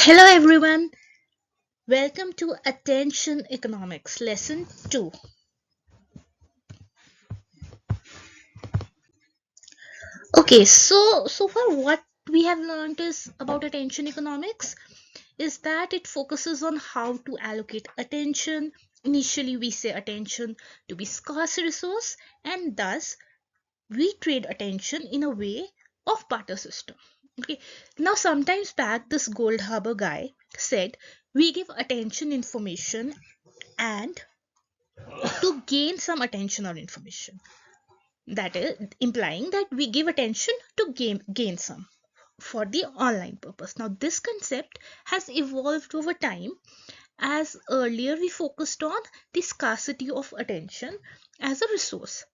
Hello everyone, welcome to Attention Economics Lesson 2. Okay, so far what we have learned is about attention economics is that it focuses on how to allocate attention. Initially we say attention to be scarce resource and thus we trade attention in a way of barter system. Okay, now sometimes back this Gold Harbor guy said we give attention information and to gain some attention or information. That is implying that we give attention to gain some for the online purpose. Now, this concept has evolved over time as earlier we focused on the scarcity of attention as a resource.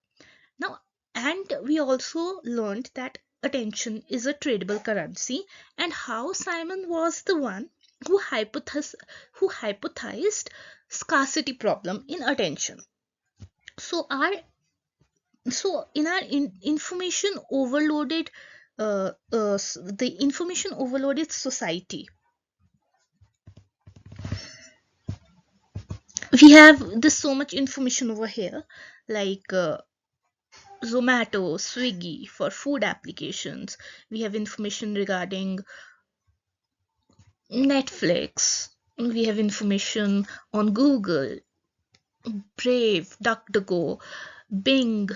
Now, and we also learned that attention is a tradable currency and how Simon was the one who hypothesized scarcity problem in attention. So our in our information overloaded the information overloaded society, we have this so much information over here, like Zomato, Swiggy for food applications. We have information regarding Netflix. We have information on Google, Brave, DuckDuckGo, Bing,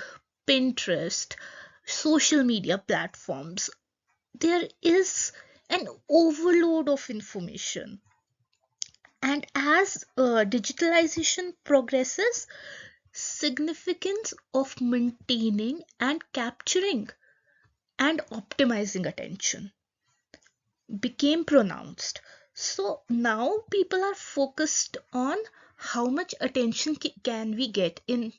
Pinterest, social media platforms. There is an overload of information, and as digitalization progresses, significance of maintaining and capturing and optimizing attention became pronounced. So now people are focused on how much attention can we get in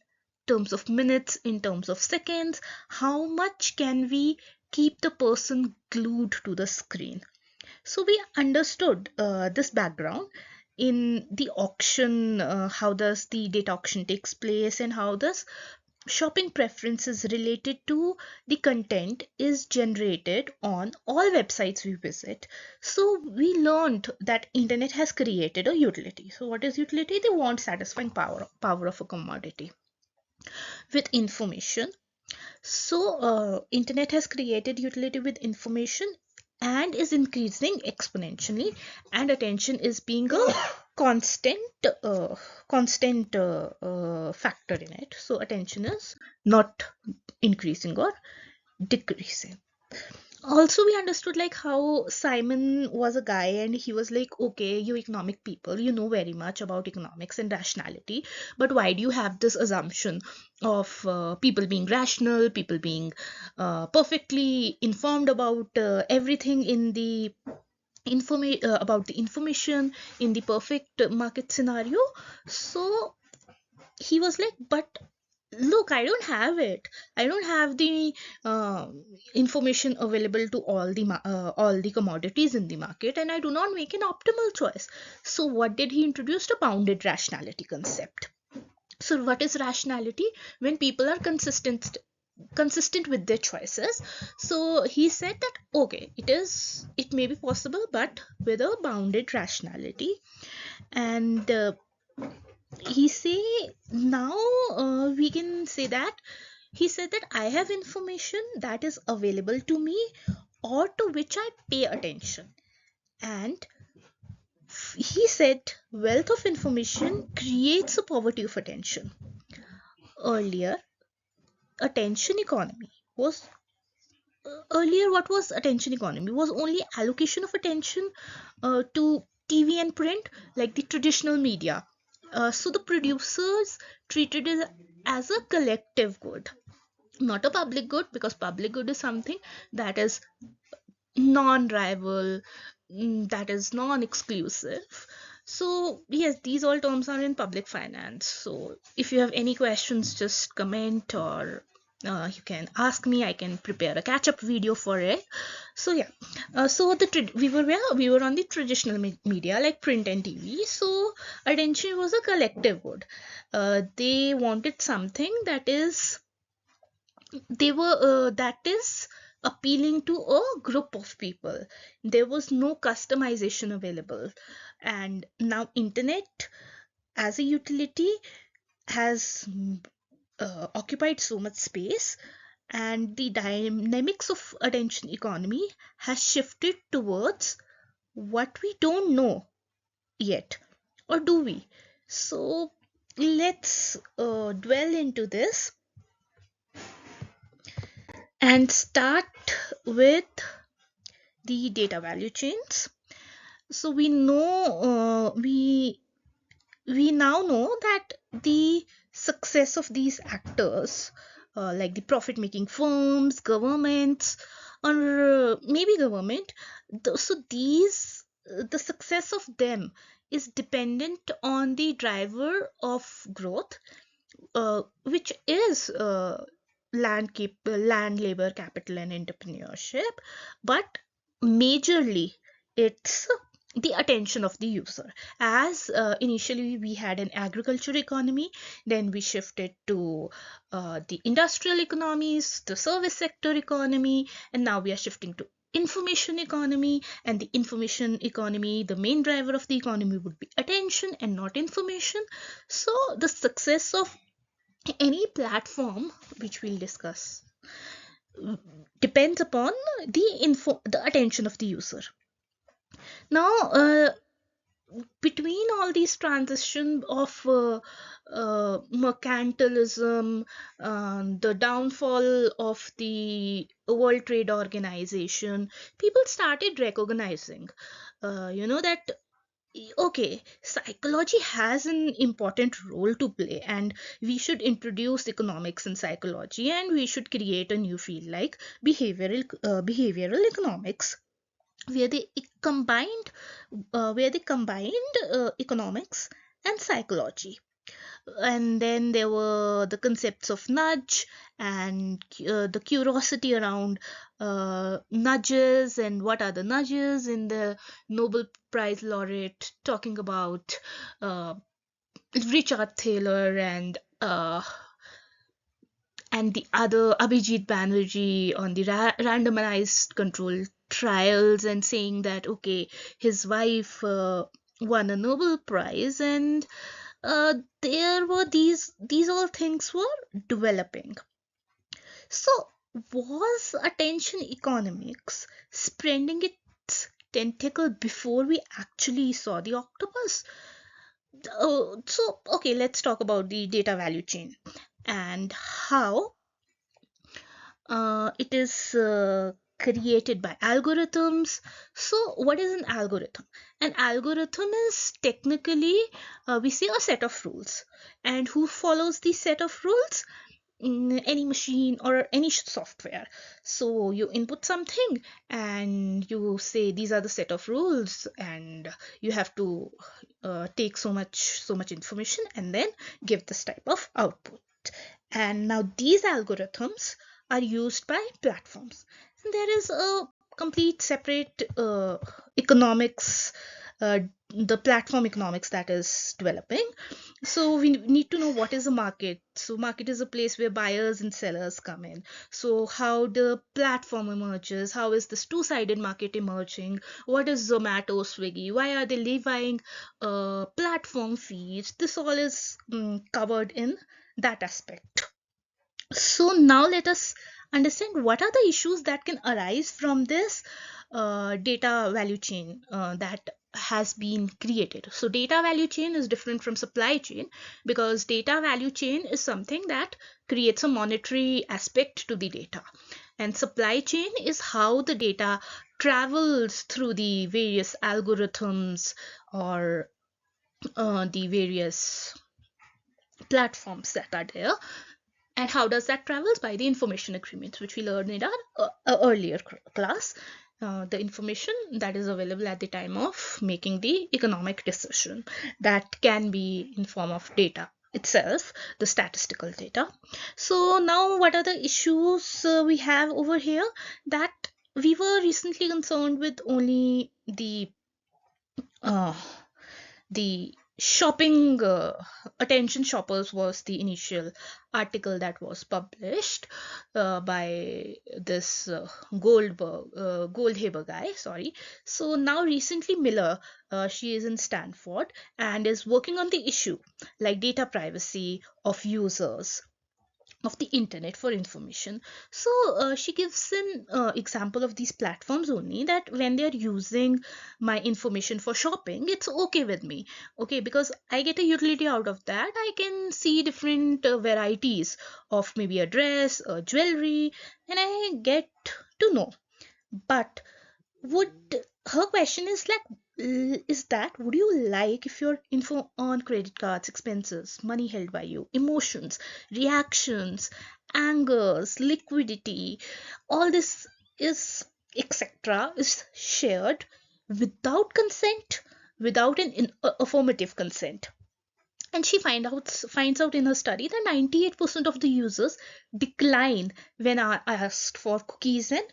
terms of minutes, in terms of seconds, how much can we keep the person glued to the screen. So we understood this background in the auction, how does the data auction takes place and how does shopping preferences related to the content is generated on all websites we visit. So we learned that internet has created a utility. So what is utility? They want satisfying power of a commodity with information. So internet has created utility with information and is increasing exponentially, and attention is being a constant factor in it. So attention is not increasing or decreasing. Also we understood like how Simon was a guy and he was like, okay, you economic people, you know very much about economics and rationality, but why do you have this assumption of people being rational, people being perfectly informed about everything in the about the information in the perfect market scenario? So he was like, but look, I don't have it. I don't have the uh, information available to all the commodities in the market, and I do not make an optimal choice. So what did he introduce? A bounded rationality concept. So what is rationality? When people are consistent with their choices. So he said that okay, it may be possible but with a bounded rationality. And he say now we can say that he said that I have information that is available to me or to which I pay attention. And he said wealth of information creates a poverty of attention. Earlier, attention economy was earlier what was attention economy was only allocation of attention to TV and print, like the traditional media. So the producers treated it as a collective good, not a public good, because public good is something that is non-rival, that is non-exclusive. So yes, these all terms are in public finance. So if you have any questions, just comment or you can ask me. I can prepare a catch-up video for it. So yeah, so we were on the traditional media like print and TV. So attention was a collective good. They wanted something that is they were that is appealing to a group of people. There was no customization available. And now internet as a utility has occupied so much space, and the dynamics of attention economy has shifted towards what we don't know yet, or do we? So let's dwell into this and start with the data value chains. So we now know that the success of these actors, like the profit making firms, governments, or maybe government, so these the success of them is dependent on the driver of growth, which is land, labor, capital, and entrepreneurship, but majorly it's the attention of the user. As initially we had an agriculture economy, then we shifted to the industrial economies, the service sector economy, and now we are shifting to information economy. And the information economy, the main driver of the economy would be attention and not information. So the success of any platform, which we'll discuss, depends upon the attention of the user. Now, between all these transition of mercantilism, the downfall of the World Trade Organization, people started recognizing, that okay, psychology has an important role to play, and we should introduce economics and psychology, and we should create a new field like behavioral economics, where they combined economics and psychology. And then there were the concepts of nudge, and the curiosity around nudges, and what are the nudges in the Nobel Prize laureate talking about Richard Thaler and the other Abhijit Banerjee on the randomized control trials, and saying that okay, his wife won a Nobel Prize, and there were these all things were developing. So was attention economics spreading its tentacle before we actually saw the octopus? So okay, let's talk about the data value chain and how it is created by algorithms. So, what is an algorithm? An algorithm is technically, we say, a set of rules. And who follows the set of rules? Any machine or any software. So you input something and you say these are the set of rules, and you have to take so much information and then give this type of output. And now these algorithms are used by platforms. And there is a complete separate economics, the platform economics that is developing. So we need to know what is a market. So market is a place where buyers and sellers come in. So how the platform emerges, how is this two-sided market emerging, what is Zomato, Swiggy, why are they levying platform fees? This all is covered in that aspect. So now let us understand what are the issues that can arise from this data value chain that has been created. So data value chain is different from supply chain, because data value chain is something that creates a monetary aspect to the data, and supply chain is how the data travels through the various algorithms or the various platforms that are there. And how does that travels? By the information agreements, which we learned in our earlier class. The information that is available at the time of making the economic decision, that can be in form of data itself, the statistical data. So now what are the issues we have over here? That we were recently concerned with only uh, the shopping attention shoppers was the initial article that was published by this Goldhaber guy, sorry. So now recently Miller, she is in Stanford and is working on the issue like data privacy of users of the internet for information. So she gives an example of these platforms only, that when they're using my information for shopping, it's okay with me. Okay, because I get a utility out of that. I can see different varieties of maybe a dress, jewelry, and I get to know. But would her question is like, is that would you like if your info on credit cards, expenses, money held by you, emotions, reactions, angers, liquidity, all this is etc is shared without consent, without an affirmative consent? And she finds out in her study that 98% of the users decline when asked for cookies and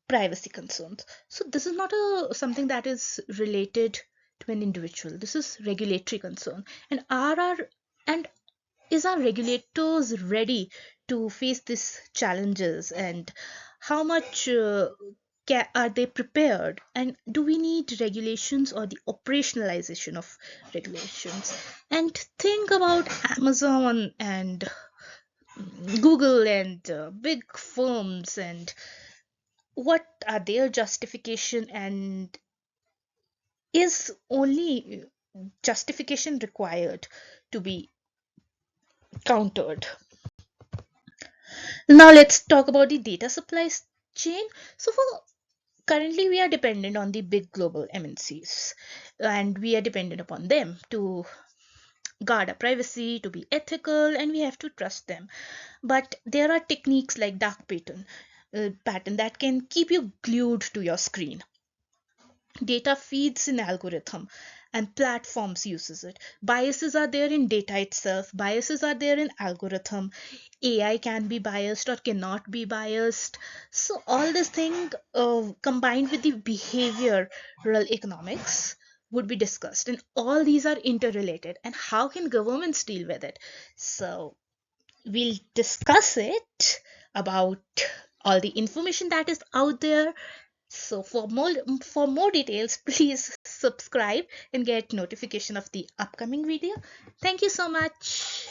privacy concerns. So this is not a something that is related to an individual. This is regulatory concern. And and is our regulators ready to face these challenges, and how much are they prepared, and do we need regulations or the operationalization of regulations? And think about Amazon and Google and big firms, and what are their justification, and is only justification required to be countered? Now let's talk about the data supply chain. So for currently we are dependent on the big global MNCs, and we are dependent upon them to guard our privacy, to be ethical, and we have to trust them. But there are techniques like dark pattern that can keep you glued to your screen. Data feeds in algorithm and platforms uses it. Biases are there in data itself, biases are there in algorithm. AI can be biased or cannot be biased. So all this thing combined with the behavioral economics would be discussed, and all these are interrelated, and how can governments deal with it? So we'll discuss it about all the information that is out there. So for more details, please subscribe and get notification of the upcoming video. Thank you so much.